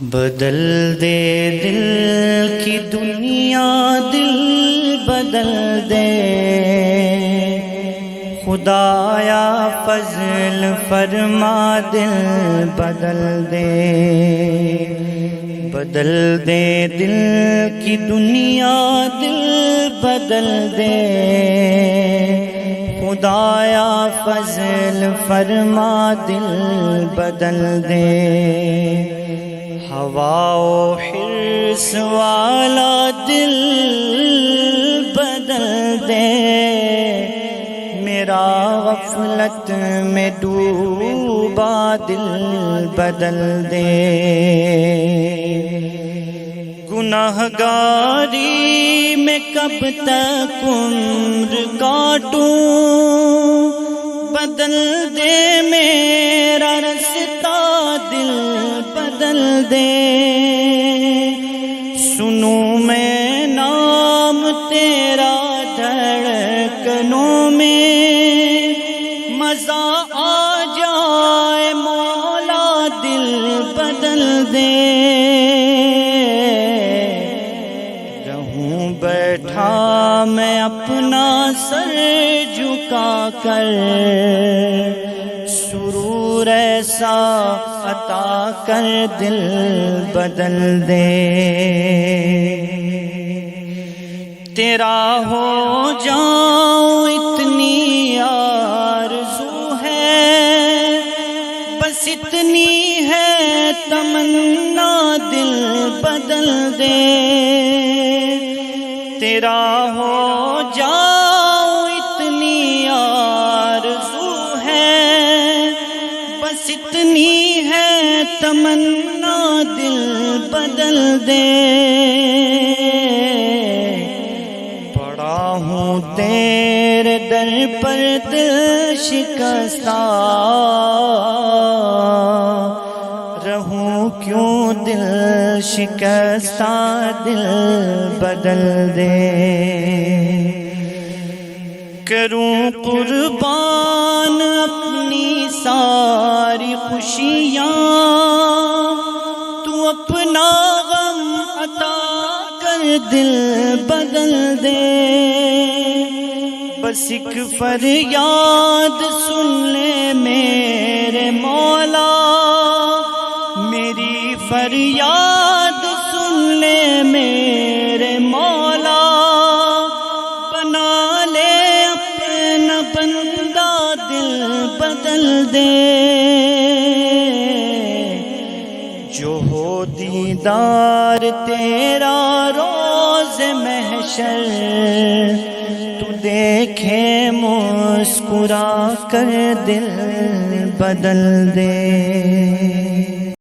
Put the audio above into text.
بدل دے دل کی دنیا، دل بدل دے خدایا، فضل فرما دل بدل دے۔ بدل دے دل کی دنیا، دل بدل دے خدایا، فضل فرما دل بدل دے۔ ہوا و حرص والا دل بدل دے، میرا غفلت میں ڈوبا دل بدل دے۔ گناہگاری میں کب تک عمر کاٹوں، بدل دے میرا رستہ دل بدل دے۔ سنوں میں نام تیرا دھڑکنوں میں، مزہ آ جائے مولا دل بدل دے۔ رہوں بیٹھا میں اپنا سر جھکا کر، سرور ایسا عطا کر دل بدل دے۔ تیرا ہو جاؤں اتنی آرزو ہے، بس اتنی ہے تمنا دل بدل دے۔ تیرا ہو جاؤں اتنی آرزو ہے، بس اتنی ہے تمنا دل بدل دے۔ پڑا ہوں تیرے در پر دل شکستہ، رہوں کیوں دل شکستہ دل بدل دے۔ کروں قربان اپنی ساری خوشیاں، تو اپنا غم عطا کر دل بدل دے۔ بس ایک فریاد سن لے میرے مولا، میری فریاد سن لے میرے مولا۔ بنا لے اپنا بندہ دل بدل دے۔ جو ہو دیدار تیرا روز محشر، تو دیکھے مسکرا کر دل بدل دے۔